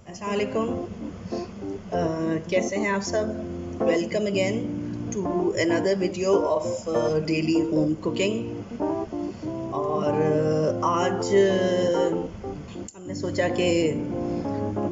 अस्सलाम वालेकुम। कैसे हैं आप सब? Welcome again to another video of daily home cooking. और आज हमने सोचा कि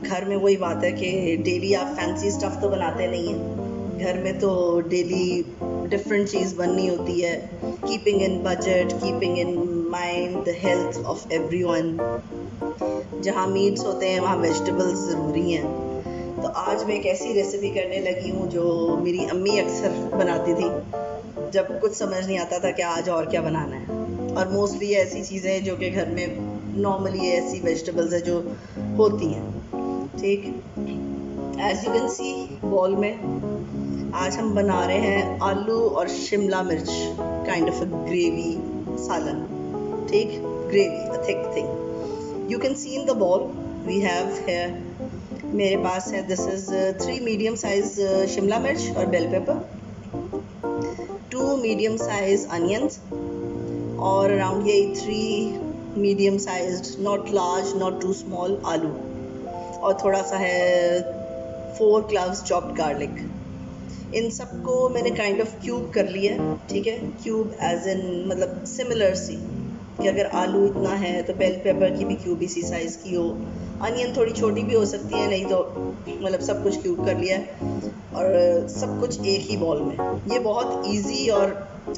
घर में वही बात है कि डेली आप फैंसी स्टफ़ तो बनाते नहीं हैं। घर में तो डेली डिफरेंट चीज़ बननी होती है, keeping in budget, keeping in mind the health of everyone. जहाँ मीट्स होते हैं वहाँ वेजिटेबल्स ज़रूरी हैं। तो आज मैं एक ऐसी रेसिपी करने लगी हूँ जो मेरी अम्मी अक्सर बनाती थी जब कुछ समझ नहीं आता था कि आज और क्या बनाना है। और मोस्टली ऐसी चीज़ें जो कि घर में नॉर्मली ऐसी वेजिटेबल्स है जो होती हैं। ठीक, as you can see bowl में आज हम बना रहे हैं आलू और शिमला मिर्च काइंड ऑफ अ ग्रेवी सालन। ठीक, gravy, a thick thing. You can see in the bowl we have here, मेरे पास है, this is 3 medium size Shimla मिर्च और bell pepper, 2 medium size onions और around ये 3 medium sized, not large not too small आलू, और थोड़ा सा है 4 cloves chopped garlic। इन सबको मैंने काइंड ऑफ क्यूब कर लिया। ठीक है, क्यूब एज इन मतलब सिमिलर सी कि अगर आलू इतना है तो बेल पेपर की भी क्यूब इसी साइज़ की हो, अनियन थोड़ी छोटी भी हो सकती है, नहीं तो मतलब सब कुछ क्यूब कर लिया और सब कुछ एक ही बॉल में। ये बहुत इजी और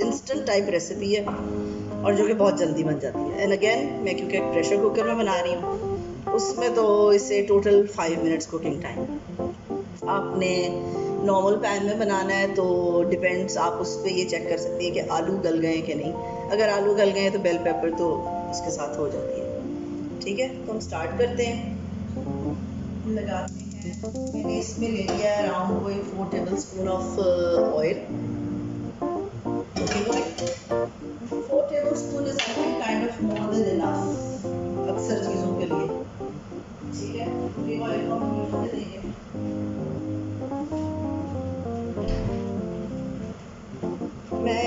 इंस्टेंट टाइप रेसिपी है और जो कि बहुत जल्दी बन जाती है। एंड अगेन मैं क्योंकि प्रेशर कुकर में बना रही हूँ उसमें तो इसे टोटल 5 मिनट्स कुकिंग टाइम। आपने नॉर्मल पैन में बनाना है तो डिपेंड्स, आप उस पर ये चेक कर सकती हैं कि आलू गल गए हैं कि नहीं। अगर आलू गल गए हैं तो बेल पेपर तो उसके साथ हो जाती है। ठीक है, तो हम स्टार्ट करते हैं, लगाते हैं। मैंने इसमें ले लिया है अराउंड कोई 4 table spoon of oil, cooking oil. 4 table spoon is kind of more than enough अक्सर चीज़ों के लिए। ठीक है, कुकिंग ऑयल को हम यूज में देंगे। मैं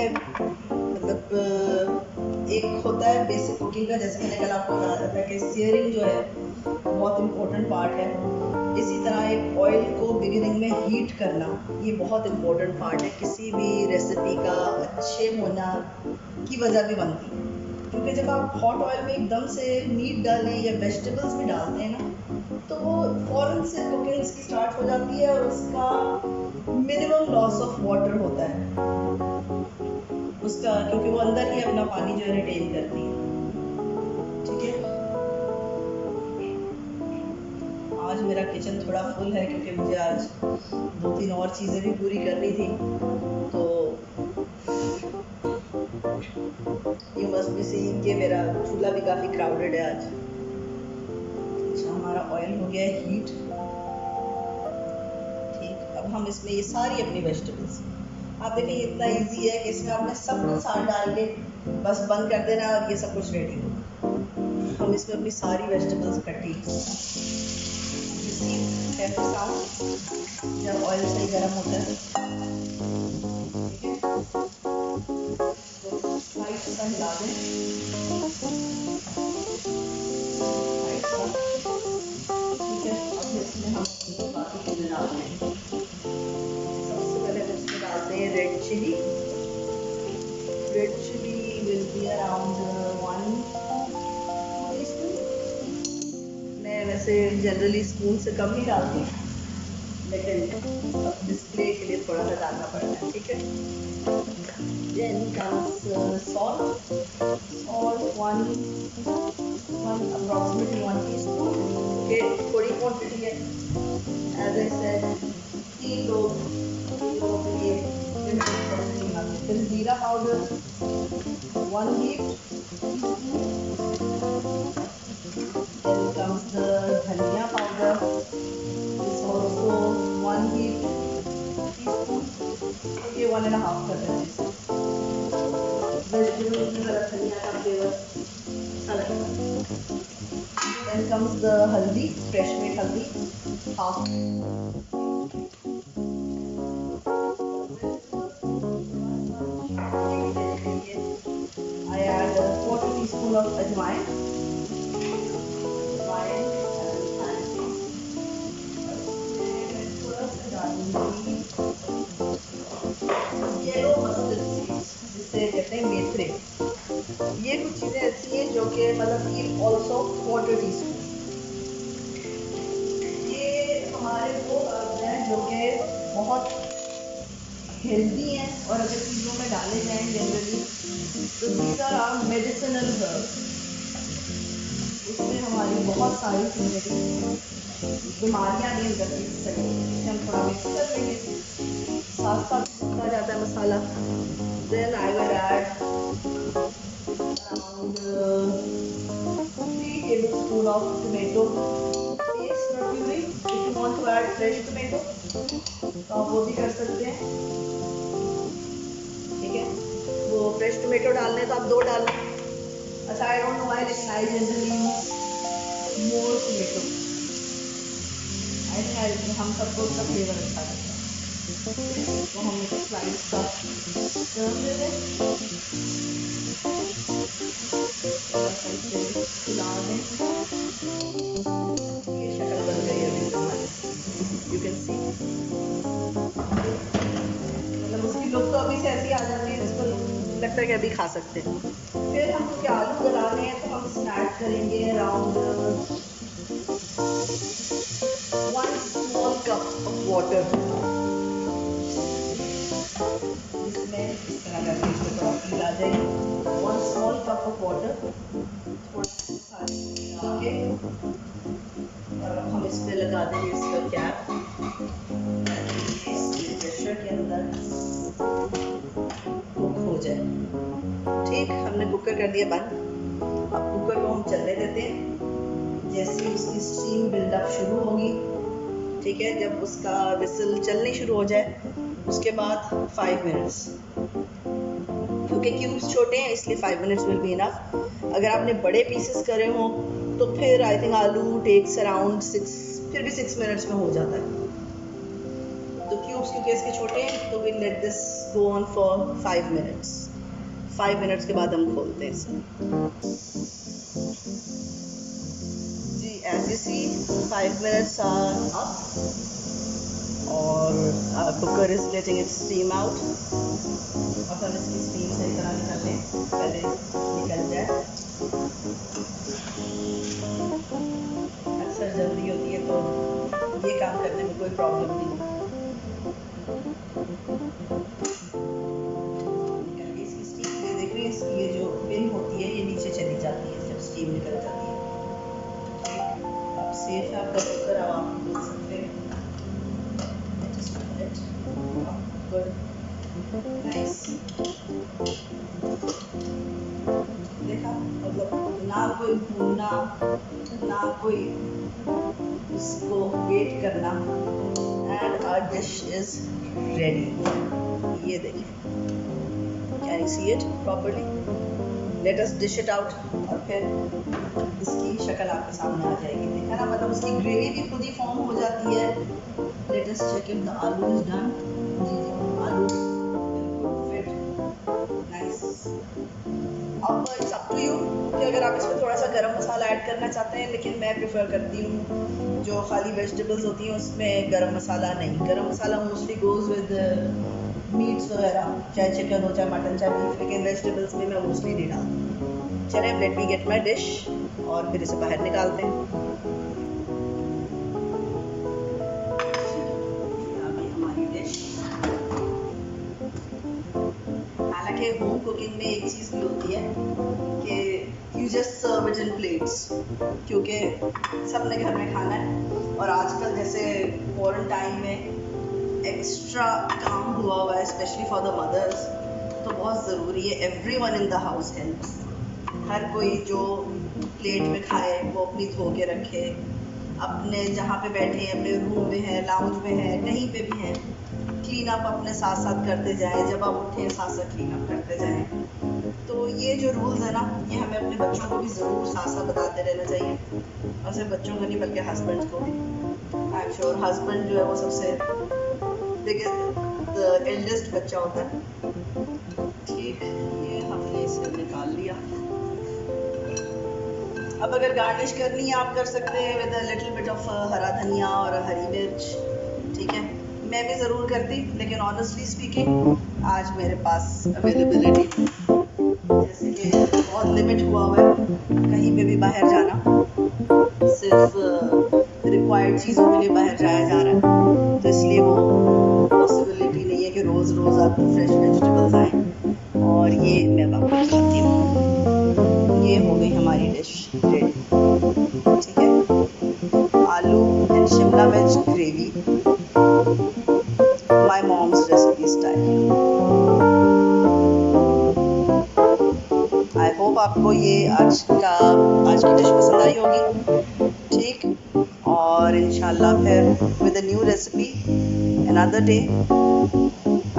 मतलब एक होता है बेसिक कुकिंग का, जैसे मैंने कल आपको बताया था कि सीयरिंग जो है बहुत इम्पोर्टेंट पार्ट है। इसी तरह एक ऑयल को बिगिनिंग में हीट करना ये बहुत इम्पोर्टेंट पार्ट है, किसी भी रेसिपी का अच्छे होना की वजह भी बनती है। क्योंकि जब आप हॉट ऑयल में एकदम से मीट डालें या वेजिटेबल्स भी डालते हैं ना तो वो फ़ौरन से कुकिंग इसकी स्टार्ट हो जाती है और उसका मिनिमम लॉस ऑफ वाटर होता है उसका, क्योंकि वो अंदर ही अपना पानी जो है रिटेन करती है। ठीक है, आज मेरा किचन थोड़ा फुल है क्योंकि मुझे आज 2-3 और चीज़ें भी पूरी करनी थी, तो यू मस्ट बी सीइंग कि मेरा चूल्हा भी काफ़ी क्राउडेड है आज। अच्छा, हमारा ऑयल हो गया है हीट। ठीक, अब हम इसमें ये सारी अपनी वेजिटेबल्स, आप देखिए ये इतना इजी है कि इसमें आपने सब कुछ साथ डाल के बस बंद कर देना और ये सब कुछ रेडी हो। हम इसमें अपनी सारी वेजिटेबल्स इकट्ठी, जब ऑयल सही गर्म होता है तो लाइट सा हिला दें, लाइट सा। ठीक है, अब इसमें हम बाकी चीज़ें डालते हैं। सबसे पहले हम इसमें डालते हैं red chilli. Red chilli will be around 1 teaspoon. मैं वैसे जनरली स्पून से कम ही डालती हूँ, लेकिन अब डिस्प्ले के लिए थोड़ा सा डालना पड़ता है। ठीक है, then comes salt. Salt one approximately 1 teaspoon. ये थोड़ी क्वांटिटी है, एज आई सेड 3 लोग के लिए लिमिटेड क्वांटिटी बनाते हैं। फिर जीरा powder 1 heat teaspoon. Then comes the धनिया powder, is also 1 heaped teaspoon। ये 1.5 कर देते हैं। वेजिटेबल्स में ज़रा धनिया का फ्लेवर अच्छा लगता है। Then comes the हल्दी, फ्रेश मेड हल्दी, half. I add 1/4 teaspoon of अजवाइन। हैं मेथरे। ये कुछ चीज़ें ऐसी हैं जो कि मतलब ये ऑल्सो 1/4 टीस्पून। ये हमारे वो herbs हैं जो कि बहुत हेल्दी हैं और अगर चीज़ों में डाले जाएं जनरली तो these are our medicinal herbs. उससे हमारी बहुत सारी चीज़ें बीमारियाँ नहीं करती सकती। हम थोड़ा मिक्स कर लेंगे, साथ साथ भुनता जाता है मसाला। Then I will add around 3 tablespoon of tomato paste, not puree. If you want to add fresh tomato तो आप वो भी कर सकते हैं, ठीक है। वो फ्रेश टोमेटो डालने तो आप 2 डालें। अच्छा, आई डोंट नो व्हाई लेकिन I generally use more tomato. I think हम सबको उसका फ्लेवर अच्छा लगता है। तो हम एक स्लाइस का टर्न दे दें, खिला दें। ये शक्ल बन गई अभी हमारी, यू कैन सी। मतलब उसकी लुक तो अभी से ऐसी आ जाती है जिसको लगता है कि अभी खा सकते हैं। फिर हम क्योंकि आलू गलाने हैं तो हम इसमें ऐड करेंगे around 1 small cup of water। इसमें इस तरह करके इसमें थोड़ा पील आ जाएगी। 1 small cup of water थोड़ा आगे, और अब हम इस पे लगा देंगे इसका कैप प्रेशर के अंदर कुक हो जाए। ठीक, हमने कुकर कर दिया बंद। अब कुकर को हम चलने देते हैं। जैसे उसकी स्टीम बिल्डअप शुरू होगी, ठीक है, जब उसका विसल चलनी शुरू हो जाए उसके बाद 5 मिनट्स, क्योंकि क्यूब्स छोटे हैं इसलिए 5 मिनट्स विल बी इनफ। अगर आपने बड़े पीसेस करे हों तो फिर आई थिंक आलू टेक्स अराउंड 6, फिर भी 6 मिनट्स में हो जाता है। तो क्यूब्स क्योंकि इसके छोटे हैं तो we let this go on for 5 minutes. 5 minutes के बाद हम खोलते हैं इसे। जी, as you see 5 minutes are up और cooker is letting it steam out. अब हम इसकी स्टीम सही तरह निकाल लें, पहले निकल जाए। अक्सर जल्दी होती है तो ये काम करने में कोई प्रॉब्लम नहीं है। इसकी स्टीम देख रही है, इसकी ये जो पिन होती है ये नीचे चली जाती है जब स्टीम निकल जाती है। अब सेफ है आपका कुकर, अब आप देख सकते हैं। नाइस, देखा, मतलब ना कोई भूनना ना कोई इसको वेट करना, and our dish is ready. ये देखिए, can you see it properly? Let us dish it out और फिर इसकी शक्ल आपके सामने आ जाएगी। देखा ना, मतलब उसकी ग्रेवी भी खुद ही फॉर्म हो जाती है। Let us check if the aloo is done. जी जी, आलू फिट, नाइस। अब इट्स अप टू यू कि अगर आप इसमें थोड़ा सा गरम मसाला ऐड करना चाहते हैं, लेकिन मैं प्रेफर करती हूँ जो खाली वेजिटेबल्स होती हैं उसमें गरम मसाला नहीं। गरम मसाला मोस्टली गोज विद मीट्स वगैरह, चाहे चिकन हो चाहे मटन चाहे बीफ, लेकिन वेजिटेबल्स में मैं मोस्टली नहीं डालती। चलिए, let me get my dish और फिर इसे बाहर निकालते हैं। हमारी डिश, हालांकि होम कुकिंग में एक चीज़ भी होती है कि you just serve it in plates, क्योंकि सबने घर में खाना है और आजकल जैसे क्वारंटाइन में एक्स्ट्रा काम हुआ है स्पेशली फॉर द मदर्स, तो बहुत ज़रूरी है everyone in the house helps. हर कोई जो प्लेट में खाए वो अपनी धो के रखे, अपने जहाँ पे बैठे हैं, अपने रूम में है, लाउंज में है, कहीं पे भी हैं, क्लीन अप अपने साथ साथ करते जाएं। जब आप उठें साथ साथ क्लीन अप करते जाएं। तो ये जो रूल्स है ना, ये हमें अपने बच्चों को भी ज़रूर साथ साथ बताते रहना चाहिए, और सिर्फ बच्चों को नहीं बल्कि हस्बैंड को भी। आई एम श्योर हस्बैंड जो है वो सबसे एल्डेस्ट बच्चा होता है। ठीक, ये हमने इसे निकाल लिया। अब अगर गार्निश करनी है आप कर सकते हैं with a little bit of हरा धनिया और हरी मिर्च, ठीक है। मैं भी ज़रूर करती, लेकिन ऑनेस्टली स्पीकिंग आज मेरे पास अवेलेबिलिटी जैसे कि बहुत लिमिट हुआ हुआ है कहीं पे भी बाहर जाना, सिर्फ रिक्वायर्ड चीज़ों के लिए बाहर जाया जा रहा है, तो इसलिए वो पॉसिबिलिटी नहीं है कि रोज़ रोज़ आपको फ्रेश वेजिटेबल्स आए। और ये मैं आपको दिखाती हूँ, ये हो गई हमारी डिश रेडी। ठीक है, आलू एंड शिमला मिर्च gravy, my moms recipe style. I hope आपको ये आज की डिश पसंद आई होगी। ठीक, और इंशाल्लाह फिर with a new recipe another day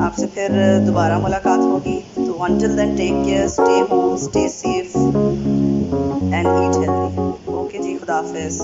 आपसे फिर दोबारा मुलाकात होगी। तो until then take care, stay home, stay safe and eat healthy. Okay जी, खुदा हाफिज़।